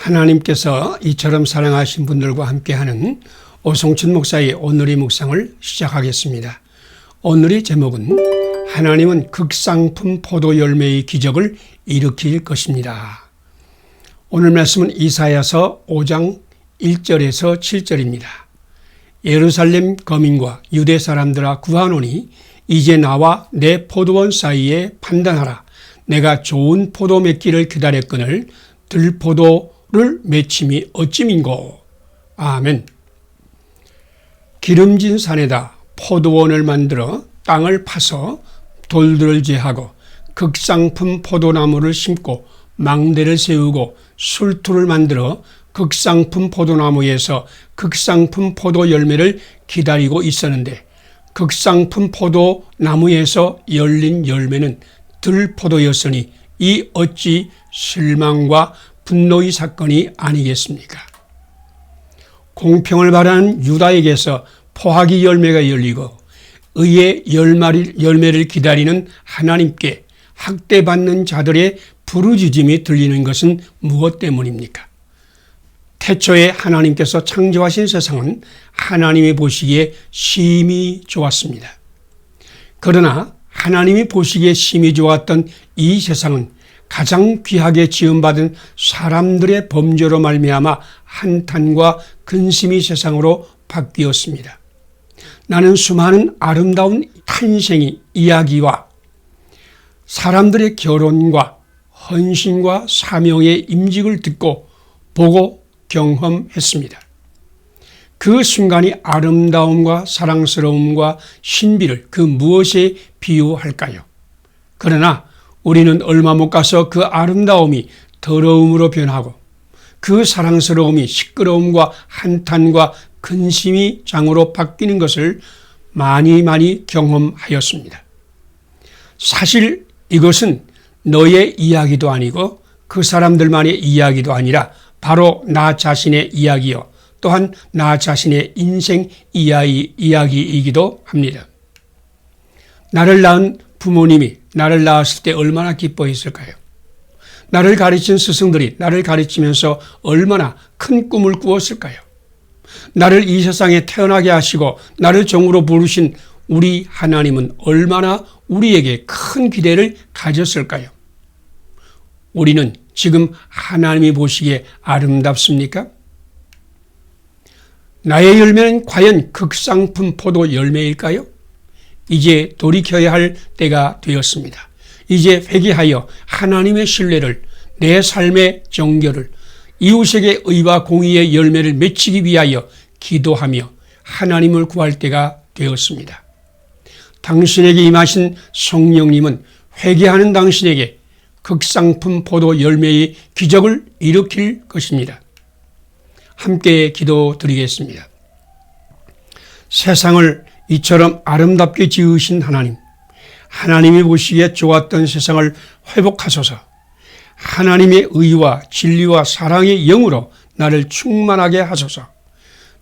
하나님께서 이처럼 사랑하신 분들과 함께하는 오성춘 목사의 오늘의 묵상을 시작하겠습니다. 오늘의 제목은 하나님은 극상품 포도 열매의 기적을 일으킬 것입니다. 오늘 말씀은 이사야서 5장 1절에서 7절입니다. 예루살렘 거민과 유대 사람들아 구하노니 이제 나와 내 포도원 사이에 판단하라. 내가 좋은 포도 맺기를 기다렸거늘 들포도를 맺힘이 어찌민고. 아멘. 기름진 산에다 포도원을 만들어 땅을 파서 돌들을 제하고 극상품 포도나무를 심고 망대를 세우고 술투를 만들어 극상품 포도나무에서 극상품 포도 열매를 기다리고 있었는데 극상품 포도나무에서 열린 열매는 들포도였으니 이 어찌 실망과 분노의 사건이 아니겠습니까? 공평을 바라는 유다에게서 포학의 열매가 열리고 의의 열매를 기다리는 하나님께 학대받는 자들의 부르짖음이 들리는 것은 무엇 때문입니까? 태초에 하나님께서 창조하신 세상은 하나님이 보시기에 심히 좋았습니다. 그러나 하나님이 보시기에 심히 좋았던 이 세상은 가장 귀하게 지음받은 사람들의 범죄로 말미암아 한탄과 근심의 세상으로 바뀌었습니다. 나는 수많은 아름다운 탄생의 이야기와 사람들의 결혼과 헌신과 사명의 임직을 듣고 보고 경험했습니다. 그 순간이 아름다움과 사랑스러움과 신비를 그 무엇에 비유할까요? 그러나 우리는 얼마 못 가서 그 아름다움이 더러움으로 변하고 그 사랑스러움이 시끄러움과 한탄과 근심의 장으로 바뀌는 것을 많이 경험하였습니다. 사실 이것은 너의 이야기도 아니고 그 사람들만의 이야기도 아니라 바로 나 자신의 이야기요. 또한 나 자신의 인생 이야기이기도 합니다. 나를 낳은 부모님이 나를 낳았을 때 얼마나 기뻐했을까요? 나를 가르친 스승들이 나를 가르치면서 얼마나 큰 꿈을 꾸었을까요? 나를 이 세상에 태어나게 하시고 나를 종으로 부르신 우리 하나님은 얼마나 우리에게 큰 기대를 가졌을까요? 우리는 지금 하나님이 보시기에 아름답습니까? 나의 열매는 과연 극상품 포도 열매일까요? 이제 돌이켜야 할 때가 되었습니다. 이제 회개하여 하나님의 신뢰를, 내 삶의 정결을, 이웃에게 의와 공의의 열매를 맺히기 위하여 기도하며 하나님을 구할 때가 되었습니다. 당신에게 임하신 성령님은 회개하는 당신에게 극상품 포도 열매의 기적을 일으킬 것입니다. 함께 기도드리겠습니다. 세상을 이처럼 아름답게 지으신 하나님, 하나님이 보시기에 좋았던 세상을 회복하소서. 하나님의 의와 진리와 사랑의 영으로 나를 충만하게 하소서.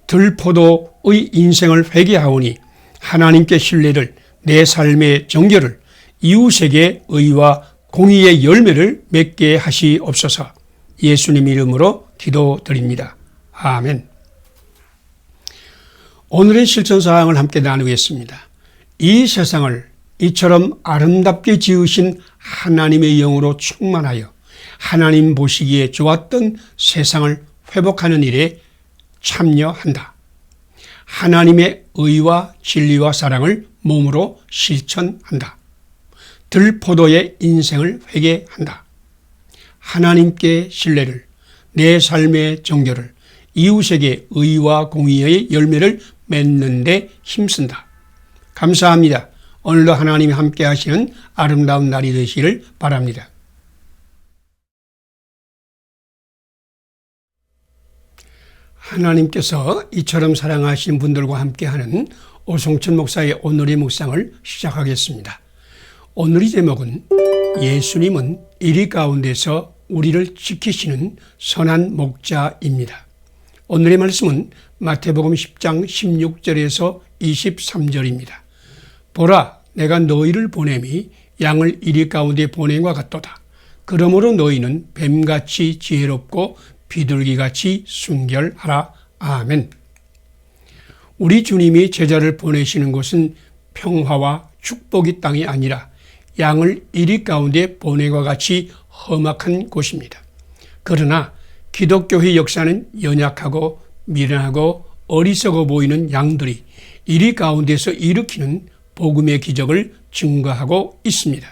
들포도의 인생을 회개하오니 하나님께 신뢰를, 내 삶의 정결을, 이웃에게 의와 공의의 열매를 맺게 하시옵소서. 예수님 이름으로 기도드립니다. 아멘. 오늘의 실천사항을 함께 나누겠습니다. 이 세상을 이처럼 아름답게 지으신 하나님의 영으로 충만하여 하나님 보시기에 좋았던 세상을 회복하는 일에 참여한다. 하나님의 의와 진리와 사랑을 몸으로 실천한다. 들포도의 인생을 회개한다. 하나님께 신뢰를, 내 삶의 정결을, 이웃에게 의와 공의의 열매를 맺는 데 힘쓴다. 감사합니다. 오늘도 하나님이 함께 하시는 아름다운 날이 되시기를 바랍니다. 하나님께서 이처럼 사랑하신 분들과 함께하는 오성춘 목사의 오늘의 묵상을 시작하겠습니다. 오늘의 제목은 예수님은 이리 가운데서 우리를 지키시는 선한 목자입니다. 오늘의 말씀은 마태복음 10장 16절에서 23절입니다. 보라, 내가 너희를 보냄이 양을 이리 가운데 보냄과 같도다. 그러므로 너희는 뱀같이 지혜롭고 비둘기같이 순결하라. 아멘. 우리 주님이 제자를 보내시는 곳은 평화와 축복의 땅이 아니라 양을 이리 가운데 보내과 같이 험악한 곳입니다. 그러나 기독교의 역사는 연약하고 미련하고 어리석어 보이는 양들이 이리 가운데서 일으키는 복음의 기적을 증거하고 있습니다.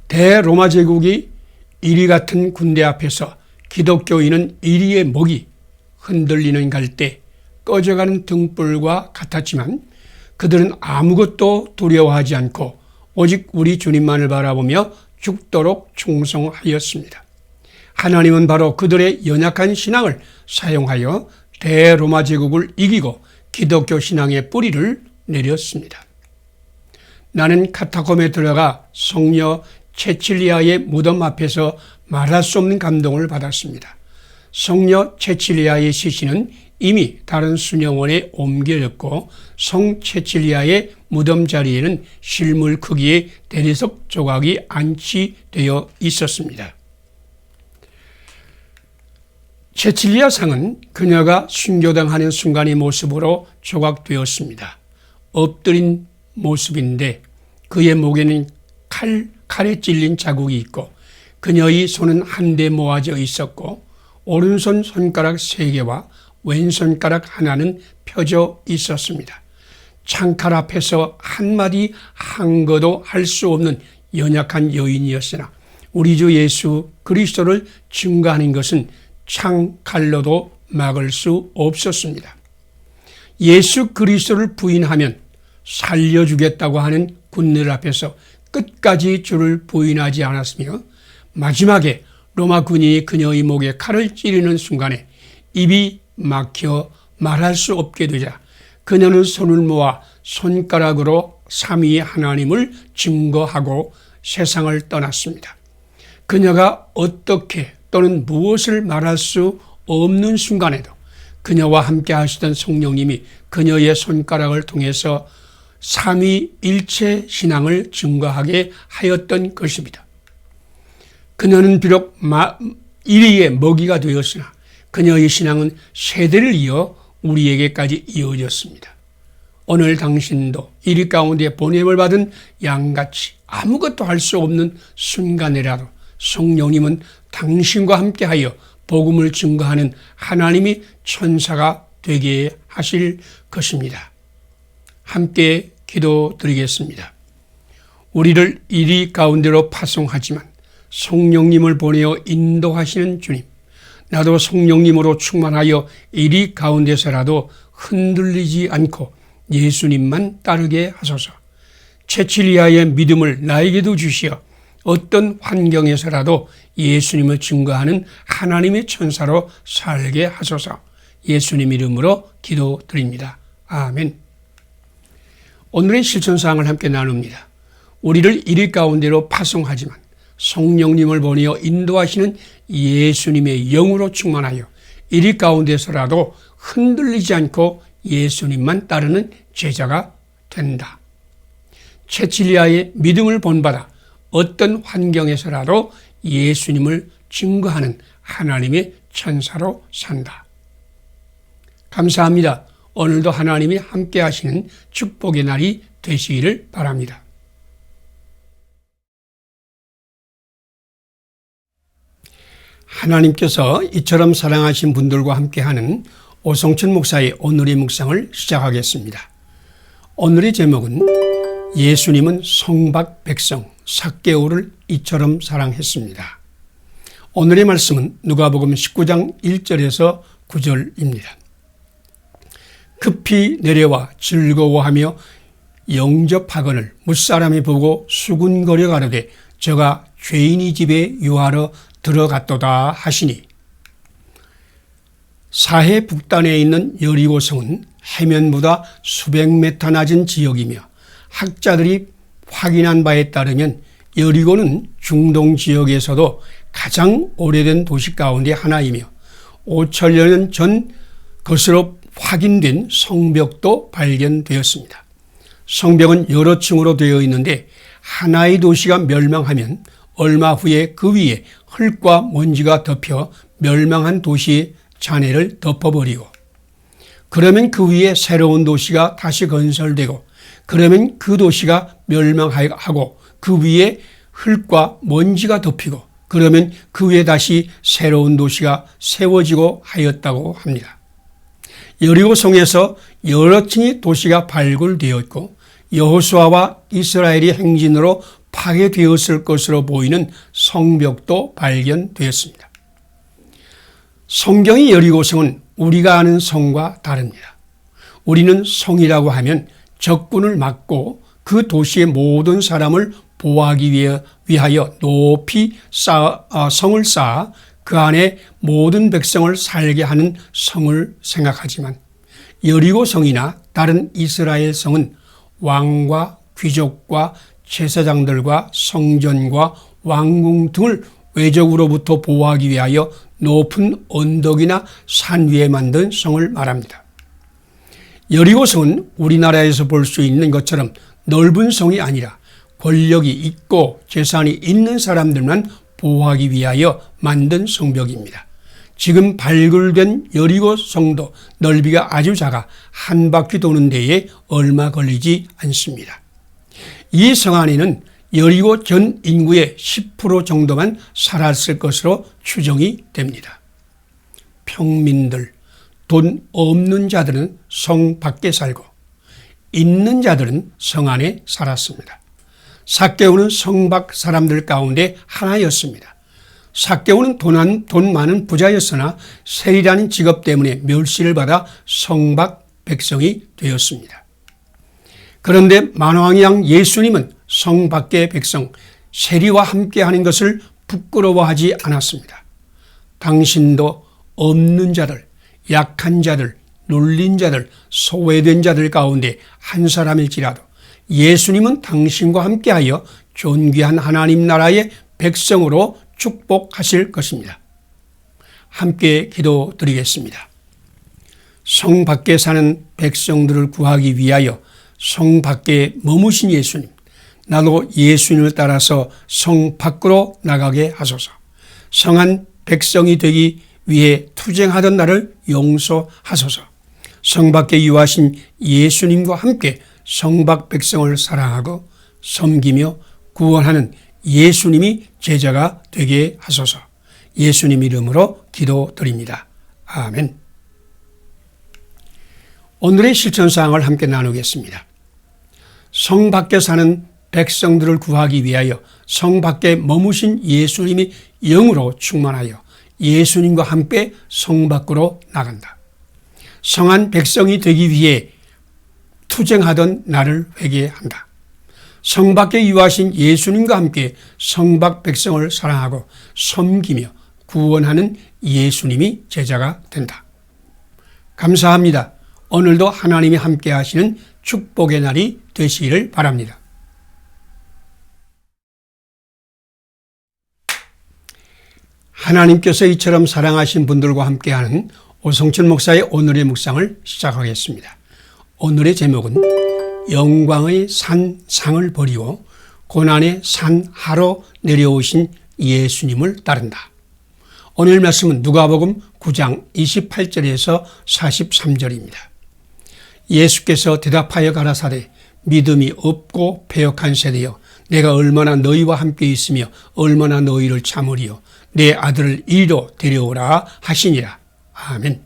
대로마 제국이 이리 같은 군대 앞에서 기독교인은 이리의 목이 흔들리는 갈대, 꺼져가는 등불과 같았지만 그들은 아무것도 두려워하지 않고 오직 우리 주님만을 바라보며 죽도록 충성하였습니다. 하나님은 바로 그들의 연약한 신앙을 사용하여 대로마 제국을 이기고 기독교 신앙의 뿌리를 내렸습니다. 나는 카타콤에 들어가 성녀 체칠리아의 무덤 앞에서 말할 수 없는 감동을 받았습니다. 성녀 체칠리아의 시신은 이미 다른 수녀원에 옮겨졌고 성 체칠리아의 무덤 자리에는 실물 크기의 대리석 조각이 안치되어 있었습니다. 체칠리아 상은 그녀가 순교당하는 순간의 모습으로 조각되었습니다. 엎드린 모습인데 그의 목에는 칼에 찔린 자국이 있고 그녀의 손은 한데 모아져 있었고 오른손 손가락 3개와 왼손가락 하나는 펴져 있었습니다. 창칼 앞에서 한마디 한거도 할 수 없는 연약한 여인이었으나 우리 주 예수 그리스도를 증거하는 것은 창칼로도 막을 수 없었습니다. 예수 그리스도를 부인하면 살려주겠다고 하는 군대들 앞에서 끝까지 주를 부인하지 않았으며 마지막에 로마 군인이 그녀의 목에 칼을 찌르는 순간에 입이 막혀 말할 수 없게 되자 그녀는 손을 모아 손가락으로 삼위의 하나님을 증거하고 세상을 떠났습니다. 그녀가 어떻게 또는 무엇을 말할 수 없는 순간에도 그녀와 함께 하시던 성령님이 그녀의 손가락을 통해서 삼위일체 신앙을 증거하게 하였던 것입니다. 그녀는 비록 이리의 먹이가 되었으나 그녀의 신앙은 세대를 이어 우리에게까지 이어졌습니다. 오늘 당신도 이리 가운데 보냄을 받은 양같이 아무것도 할 수 없는 순간이라도 성령님은 당신과 함께하여 복음을 증거하는 하나님의 천사가 되게 하실 것입니다. 함께 기도드리겠습니다. 우리를 이리 가운데로 파송하지만 성령님을 보내어 인도하시는 주님, 나도 성령님으로 충만하여 이리 가운데서라도 흔들리지 않고 예수님만 따르게 하소서. 체칠리아의 믿음을 나에게도 주시어 어떤 환경에서라도 예수님을 증거하는 하나님의 천사로 살게 하소서. 예수님 이름으로 기도드립니다. 아멘. 오늘의 실천사항을 함께 나눕니다. 우리를 이리 가운데로 파송하지만 성령님을 보내어 인도하시는 예수님의 영으로 충만하여 이리 가운데서라도 흔들리지 않고 예수님만 따르는 제자가 된다. 체칠리아의 믿음을 본받아 어떤 환경에서라도 예수님을 증거하는 하나님의 천사로 산다. 감사합니다. 오늘도 하나님이 함께 하시는 축복의 날이 되시기를 바랍니다. 하나님께서 이처럼 사랑하신 분들과 함께하는 오성춘 목사의 오늘의 묵상을 시작하겠습니다. 오늘의 제목은 예수님은 성박 백성 삭개오를 이처럼 사랑했습니다. 오늘의 말씀은 누가복음 19장 1절에서 9절입니다. 급히 내려와 즐거워하며 영접하거늘 뭇사람이 보고 수군거려 가로되 저가 죄인의 집에 유하러 들어갔도다 하시니, 사해 북단에 있는 여리고성은 해면보다 수백 메터 낮은 지역이며 학자들이 확인한 바에 따르면 여리고는 중동 지역에서도 가장 오래된 도시 가운데 하나이며 5천여 년 전 것으로 확인된 성벽도 발견되었습니다. 성벽은 여러 층으로 되어 있는데 하나의 도시가 멸망하면 얼마 후에 그 위에 흙과 먼지가 덮여 멸망한 도시의 잔해를 덮어버리고, 그러면 그 위에 새로운 도시가 다시 건설되고, 그러면 그 도시가 멸망하고 그 위에 흙과 먼지가 덮이고, 그러면 그 위에 다시 새로운 도시가 세워지고 하였다고 합니다. 여리고성에서 여러 층의 도시가 발굴되었고, 여호수아와 이스라엘의 행진으로 파괴되었을 것으로 보이는 성벽도 발견되었습니다. 성경의 여리고성은 우리가 아는 성과 다릅니다. 우리는 성이라고 하면 적군을 막고 그 도시의 모든 사람을 보호하기 위하여 높이 성을 쌓아 그 안에 모든 백성을 살게 하는 성을 생각하지만, 여리고성이나 다른 이스라엘 성은 왕과 귀족과 제사장들과 성전과 왕궁 등을 외적으로부터 보호하기 위하여 높은 언덕이나 산 위에 만든 성을 말합니다. 여리고성은 우리나라에서 볼 수 있는 것처럼 넓은 성이 아니라 권력이 있고 재산이 있는 사람들만 보호하기 위하여 만든 성벽입니다. 지금 발굴된 여리고성도 넓이가 아주 작아 한 바퀴 도는 데에 얼마 걸리지 않습니다. 이 성 안에는 여리고 전 인구의 10% 정도만 살았을 것으로 추정이 됩니다. 평민들, 돈 없는 자들은 성 밖에 살고 있는 자들은 성 안에 살았습니다. 삭개오는 성 밖 사람들 가운데 하나였습니다. 삭개오는 돈 많은 부자였으나 세리라는 직업 때문에 멸시를 받아 성 밖 백성이 되었습니다. 그런데 만왕의 양 예수님은 성 밖의 백성, 세리와 함께하는 것을 부끄러워하지 않았습니다. 당신도 없는 자들, 약한 자들, 눌린 자들, 소외된 자들 가운데 한 사람일지라도 예수님은 당신과 함께하여 존귀한 하나님 나라의 백성으로 축복하실 것입니다. 함께 기도드리겠습니다. 성 밖에 사는 백성들을 구하기 위하여 성 밖에 머무신 예수님, 나도 예수님을 따라서 성 밖으로 나가게 하소서. 성한 백성이 되기 위해 투쟁하던 나를 용서하소서. 성 밖에 유하신 예수님과 함께 성 밖 백성을 사랑하고 섬기며 구원하는 예수님이 제자가 되게 하소서. 예수님 이름으로 기도드립니다. 아멘. 오늘의 실천사항을 함께 나누겠습니다. 성 밖에 사는 백성들을 구하기 위하여 성 밖에 머무신 예수님이 영으로 충만하여 예수님과 함께 성 밖으로 나간다. 성한 백성이 되기 위해 투쟁하던 나를 회개한다. 성 밖에 유하신 예수님과 함께 성 밖 백성을 사랑하고 섬기며 구원하는 예수님이 제자가 된다. 감사합니다. 오늘도 하나님이 함께 하시는 축복의 날이 되시기를 바랍니다. 하나님께서 이처럼 사랑하신 분들과 함께하는 오성철 목사의 오늘의 묵상을 시작하겠습니다. 오늘의 제목은 영광의 산상을 버리고 고난의 산하로 내려오신 예수님을 따른다. 오늘 말씀은 누가복음 9장 28절에서 43절입니다. 예수께서 대답하여 가라사대 믿음이 없고 패역한 세대여, 내가 얼마나 너희와 함께 있으며 얼마나 너희를 참으리요, 내 아들을 이리로 데려오라 하시니라. 아멘.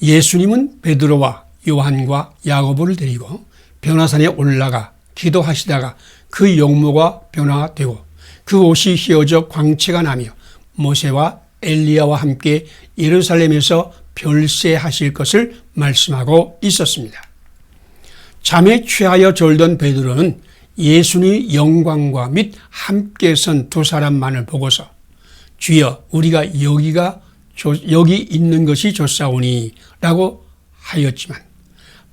예수님은 베드로와 요한과 야고보를 데리고 변화산에 올라가 기도하시다가 그 용모가 변화되고 그 옷이 휘어져 광채가 나며 모세와 엘리야와 함께 예루살렘에서 별세하실 것을 말씀하고 있었습니다. 잠에 취하여 졸던 베드로는 예수님의 영광과 및 함께 선 두 사람만을 보고서 주여, 우리가 여기 있는 것이 좋사오니 라고 하였지만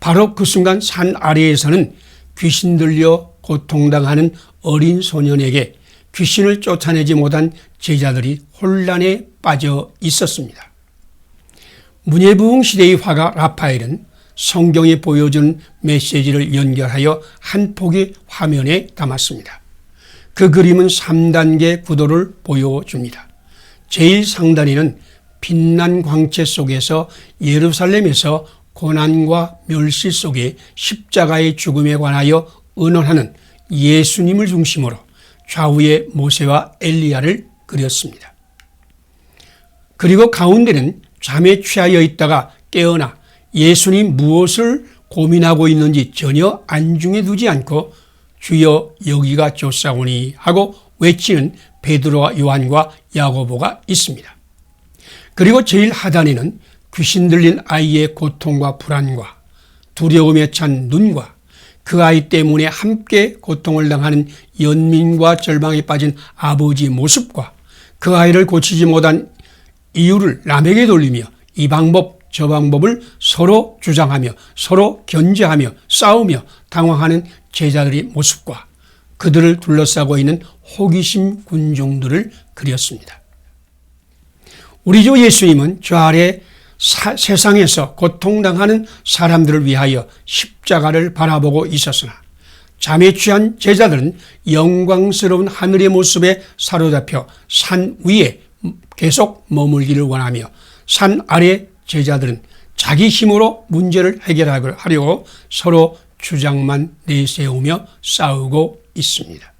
바로 그 순간 산 아래에서는 귀신 들려 고통당하는 어린 소년에게 귀신을 쫓아내지 못한 제자들이 혼란에 빠져 있었습니다. 문예부흥 시대의 화가 라파엘은 성경에 보여준 메시지를 연결하여 한 폭의 화면에 담았습니다. 그 그림은 3단계 구도를 보여줍니다. 제1상단에는 빛난 광채 속에서 예루살렘에서 고난과 멸시 속에 십자가의 죽음에 관하여 의논하는 예수님을 중심으로 좌우에 모세와 엘리야를 그렸습니다. 그리고 가운데는 잠에 취하여 있다가 깨어나 예수님 무엇을 고민하고 있는지 전혀 안중에 두지 않고 주여 여기가 좋사오니 하고 외치는 베드로와 요한과 야고보가 있습니다. 그리고 제일 하단에는 귀신 들린 아이의 고통과 불안과 두려움에 찬 눈과 그 아이 때문에 함께 고통을 당하는 연민과 절망에 빠진 아버지의 모습과 그 아이를 고치지 못한 이유를 남에게 돌리며 이 방법 저 방법을 서로 주장하며 서로 견제하며 싸우며 당황하는 제자들의 모습과 그들을 둘러싸고 있는 호기심 군종들을 그렸습니다. 우리 주 예수님은 저 아래 세상에서 고통당하는 사람들을 위하여 십자가를 바라보고 있었으나 잠에 취한 제자들은 영광스러운 하늘의 모습에 사로잡혀 산 위에 계속 머물기를 원하며 산 아래 제자들은 자기 힘으로 문제를 해결하려고 서로 주장만 내세우며 싸우고 있습니다.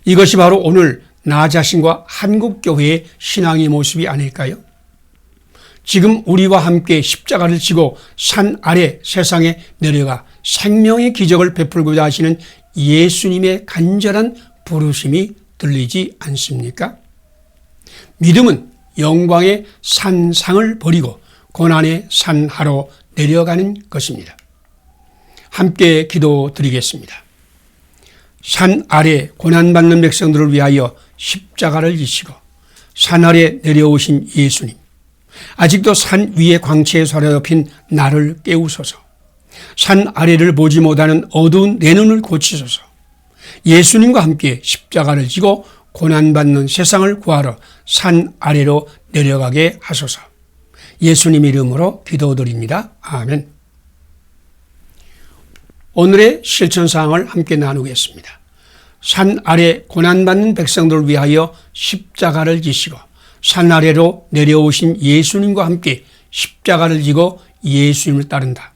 이것이 바로 오늘 나 자신과 한국교회의 신앙의 모습이 아닐까요? 지금 우리와 함께 십자가를 지고 산 아래 세상에 내려가 생명의 기적을 베풀고자 하시는 예수님의 간절한 부르심이 들리지 않습니까? 믿음은 영광의 산상을 버리고 고난의 산하로 내려가는 것입니다. 함께 기도드리겠습니다. 산 아래 고난받는 백성들을 위하여 십자가를 지시고 산 아래 내려오신 예수님, 아직도 산 위의 광채에 사로잡힌 나를 깨우소서. 산 아래를 보지 못하는 어두운 내 눈을 고치소서. 예수님과 함께 십자가를 지고 고난받는 세상을 구하러 산 아래로 내려가게 하소서. 예수님 이름으로 기도드립니다. 아멘. 오늘의 실천사항을 함께 나누겠습니다. 산 아래 고난받는 백성들을 위하여 십자가를 지시고 산 아래로 내려오신 예수님과 함께 십자가를 지고 예수님을 따른다.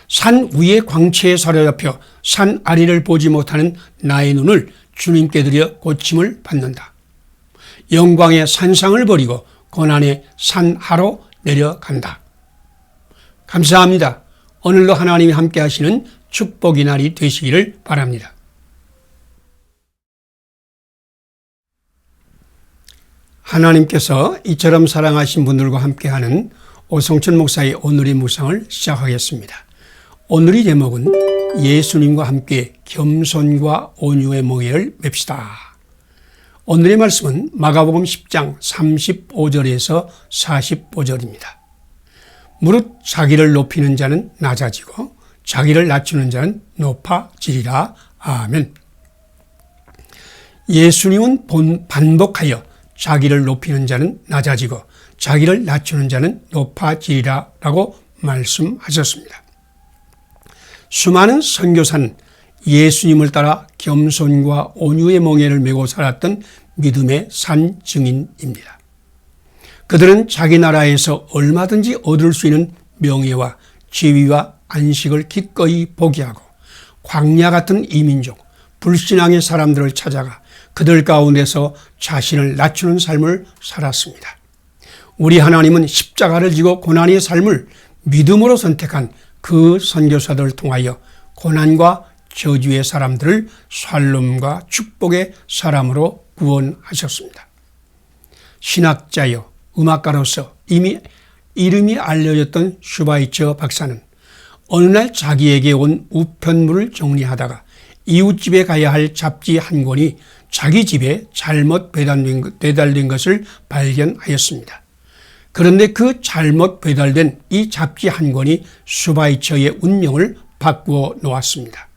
산 위의 광채에 사로잡혀 산 아래를 보지 못하는 나의 눈을 주님께 드려 고침을 받는다. 영광의 산상을 버리고 고난의 산하로 내려간다. 감사합니다. 오늘도 하나님이 함께 하시는 축복의 날이 되시기를 바랍니다. 하나님께서 이처럼 사랑하신 분들과 함께하는 오성천 목사의 오늘의 묵상을 시작하겠습니다. 오늘의 제목은 예수님과 함께 겸손과 온유의 멍에를 맵시다. 오늘의 말씀은 마가복음 10장 35절에서 45절입니다. 무릇 자기를 높이는 자는 낮아지고 자기를 낮추는 자는 높아지리라. 아멘. 예수님은 반복하여 자기를 높이는 자는 낮아지고 자기를 낮추는 자는 높아지리라 라고 말씀하셨습니다. 수많은 선교사는 예수님을 따라 겸손과 온유의 멍에를 메고 살았던 믿음의 산 증인입니다. 그들은 자기 나라에서 얼마든지 얻을 수 있는 명예와 지위와 안식을 기꺼이 포기하고 광야 같은 이민족, 불신앙의 사람들을 찾아가 그들 가운데서 자신을 낮추는 삶을 살았습니다. 우리 하나님은 십자가를 지고 고난의 삶을 믿음으로 선택한 그 선교사들을 통하여 고난과 저주의 사람들을 살롬과 축복의 사람으로 구원하셨습니다. 신학자여 음악가로서 이미 이름이 알려졌던 슈바이처 박사는 어느 날 자기에게 온 우편물을 정리하다가 이웃집에 가야 할 잡지 한 권이 자기 집에 잘못 배달된 것을 발견하였습니다. 그런데 그 잘못 배달된 이 잡지 한 권이 슈바이처의 운명을 바꾸어 놓았습니다.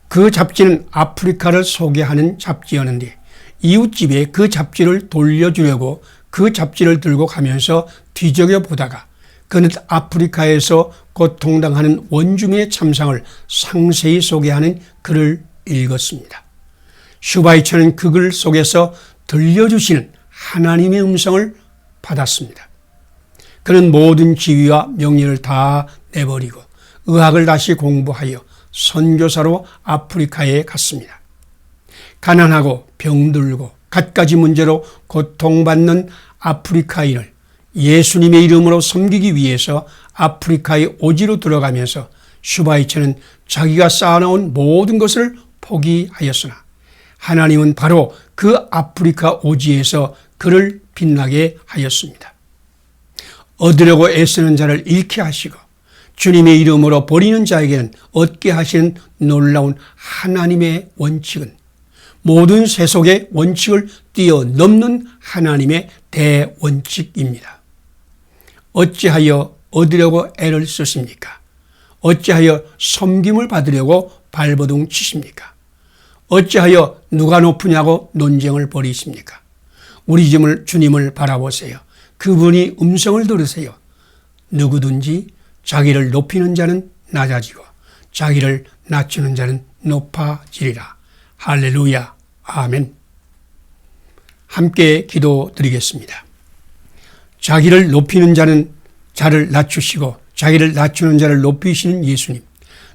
그 잡지는 아프리카를 소개하는 잡지였는데 이웃집에 그 잡지를 돌려주려고 그 잡지를 들고 가면서 뒤적여 보다가 그는 아프리카에서 고통당하는 원주민의 참상을 상세히 소개하는 글을 읽었습니다. 슈바이처는 그 글 속에서 들려주시는 하나님의 음성을 받았습니다. 그는 모든 지위와 명예를 다 내버리고 의학을 다시 공부하여 선교사로 아프리카에 갔습니다. 가난하고 병들고 갖가지 문제로 고통받는 아프리카인을 예수님의 이름으로 섬기기 위해서 아프리카의 오지로 들어가면서 슈바이처는 자기가 쌓아놓은 모든 것을 포기하였으나 하나님은 바로 그 아프리카 오지에서 그를 빛나게 하였습니다. 얻으려고 애쓰는 자를 잃게 하시고 주님의 이름으로 버리는 자에게는 얻게 하시는 놀라운 하나님의 원칙은 모든 세속의 원칙을 뛰어넘는 하나님의 대원칙입니다. 어찌하여 얻으려고 애를 쓰십니까? 어찌하여 섬김을 받으려고 발버둥 치십니까? 어찌하여 누가 높으냐고 논쟁을 벌이십니까? 우리 주님을 바라보세요. 그분이 음성을 들으세요. 누구든지 자기를 높이는 자는 낮아지고 자기를 낮추는 자는 높아지리라. 할렐루야. 아멘. 함께 기도드리겠습니다. 자기를 높이는 자는 자를 낮추시고 자기를 낮추는 자를 높이시는 예수님.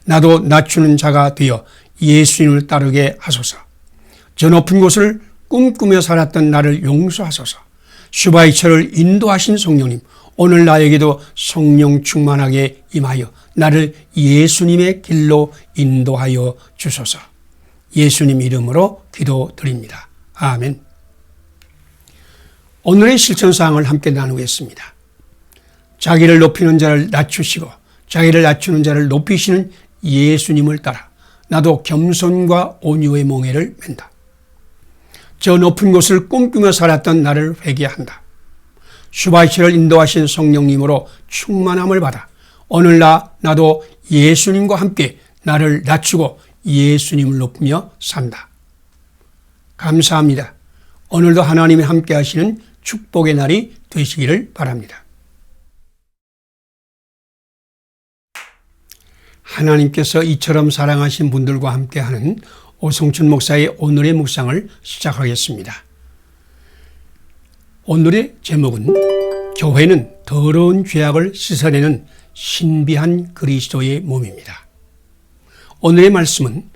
나도 낮추는 자가 되어 예수님을 따르게 하소서. 저 높은 곳을 꿈꾸며 살았던 나를 용서하소서. 슈바이처를 인도하신 성령님, 오늘 나에게도 성령 충만하게 임하여 나를 예수님의 길로 인도하여 주소서. 예수님 이름으로 기도드립니다. 아멘. 오늘의 실천사항을 함께 나누겠습니다. 자기를 높이는 자를 낮추시고 자기를 낮추는 자를 높이시는 예수님을 따라 나도 겸손과 온유의 몽해를 맨다. 저 높은 곳을 꿈꾸며 살았던 나를 회개한다. 슈바이처를 인도하신 성령님으로 충만함을 받아 오늘 나도 예수님과 함께 나를 낮추고 예수님을 높이며 산다. 감사합니다. 오늘도 하나님이 함께 하시는 축복의 날이 되시기를 바랍니다. 하나님께서 이처럼 사랑하신 분들과 함께하는 오성춘 목사의 오늘의 묵상을 시작하겠습니다. 오늘의 제목은 교회는 더러운 죄악을 씻어내는 신비한 그리스도의 몸입니다. 오늘의 말씀은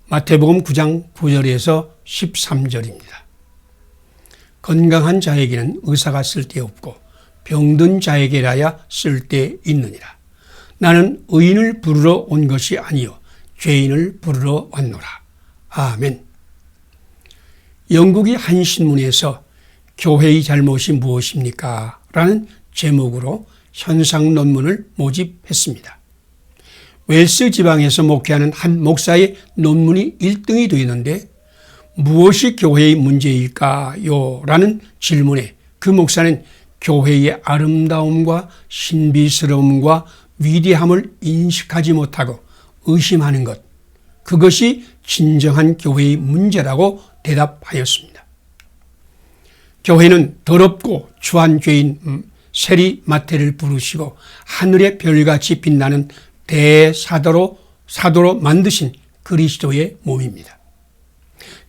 마태복음 9장 9절에서 13절입니다. 건강한 자에게는 의사가 쓸데없고 병든 자에게라야 쓸데있느니라. 나는 의인을 부르러 온 것이 아니요 죄인을 부르러 왔노라. 아멘. 영국의 한 신문에서 교회의 잘못이 무엇입니까? 라는 제목으로 현상 논문을 모집했습니다. 웰스 지방에서 목회하는 한 목사의 논문이 1등이 되었는데 무엇이 교회의 문제일까요? 라는 질문에 그 목사는 교회의 아름다움과 신비스러움과 위대함을 인식하지 못하고 의심하는 것, 그것이 진정한 교회의 문제라고 대답하였습니다. 교회는 더럽고 추한 죄인 세리마태를 부르시고 하늘의 별같이 빛나는 대사도로 만드신 그리스도의 몸입니다.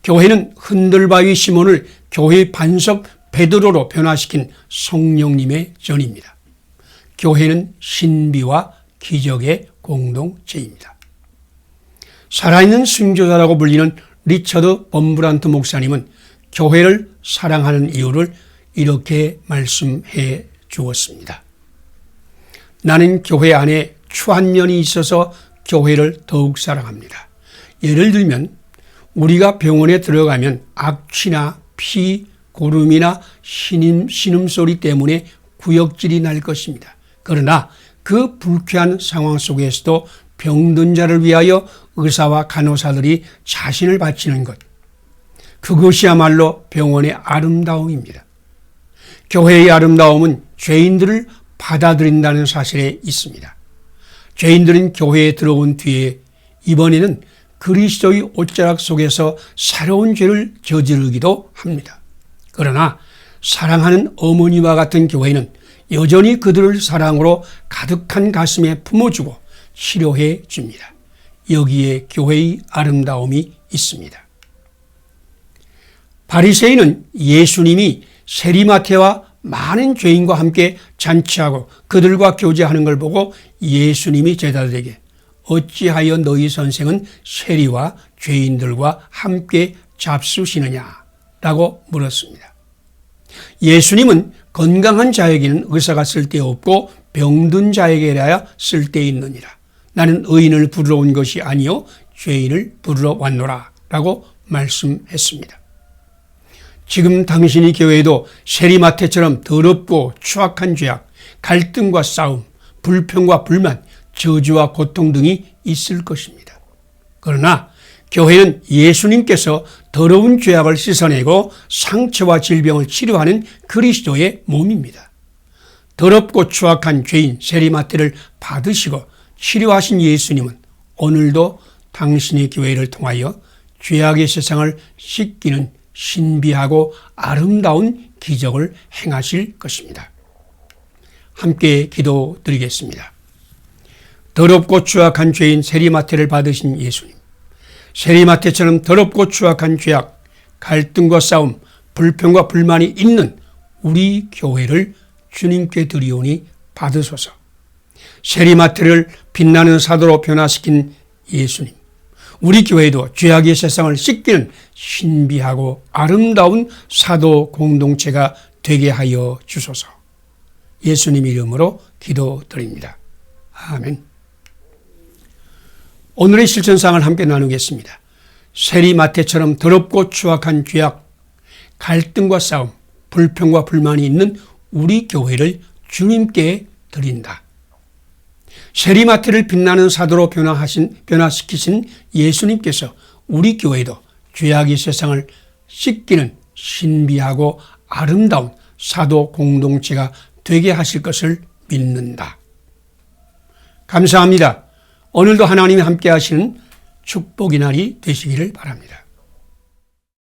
교회는 흔들바위 시몬을 교회의 반석 베드로로 변화시킨 성령님의 전입니다. 교회는 신비와 기적의 공동체입니다. 살아있는 순교자라고 불리는 리처드 범브란트 목사님은 교회를 사랑하는 이유를 이렇게 말씀해 주었습니다. 나는 교회 안에 추한 면이 있어서 교회를 더욱 사랑합니다. 예를 들면 우리가 병원에 들어가면 악취나 피, 고름이나 신음소리 때문에 구역질이 날 것입니다. 그러나 그 불쾌한 상황 속에서도 병든 자를 위하여 의사와 간호사들이 자신을 바치는 것, 그것이야말로 병원의 아름다움입니다. 교회의 아름다움은 죄인들을 받아들인다는 사실에 있습니다. 죄인들은 교회에 들어온 뒤에 이번에는 그리스도의 옷자락 속에서 새로운 죄를 저지르기도 합니다. 그러나 사랑하는 어머니와 같은 교회는 여전히 그들을 사랑으로 가득한 가슴에 품어주고 치료해 줍니다. 여기에 교회의 아름다움이 있습니다. 바리새인은 예수님이 세리마태와 많은 죄인과 함께 잔치하고 그들과 교제하는 걸 보고 예수님이 제자들에게 어찌하여 너희 선생은 세리와 죄인들과 함께 잡수시느냐라고 물었습니다. 예수님은 건강한 자에게는 의사가 쓸데없고 병든 자에게라야 쓸데있느니라. 나는 의인을 부르러 온 것이 아니요 죄인을 부르러 왔노라 라고 말씀했습니다. 지금 당신이 교회에도 세리마태처럼 더럽고 추악한 죄악, 갈등과 싸움, 불평과 불만, 저주와 고통 등이 있을 것입니다. 그러나 교회는 예수님께서 더러운 죄악을 씻어내고 상처와 질병을 치료하는 그리스도의 몸입니다. 더럽고 추악한 죄인 세리마태를 받으시고 치료하신 예수님은 오늘도 당신의 교회를 통하여 죄악의 세상을 씻기는 신비하고 아름다운 기적을 행하실 것입니다. 함께 기도드리겠습니다. 더럽고 추악한 죄인 세리마태를 받으신 예수님, 세리마태처럼 더럽고 추악한 죄악, 갈등과 싸움, 불평과 불만이 있는 우리 교회를 주님께 드리오니 받으소서. 세리마태를 빛나는 사도로 변화시킨 예수님, 우리 교회도 죄악의 세상을 씻기는 신비하고 아름다운 사도 공동체가 되게 하여 주소서. 예수님 이름으로 기도드립니다. 아멘. 오늘의 실천사항을 함께 나누겠습니다. 세리마태처럼 더럽고 추악한 죄악, 갈등과 싸움, 불평과 불만이 있는 우리 교회를 주님께 드린다. 세리마태를 빛나는 사도로 변화시키신 예수님께서 우리 교회도 죄악의 세상을 씻기는 신비하고 아름다운 사도 공동체가 되게 하실 것을 믿는다. 감사합니다. 오늘도 하나님이 함께 하시는 축복의 날이 되시기를 바랍니다.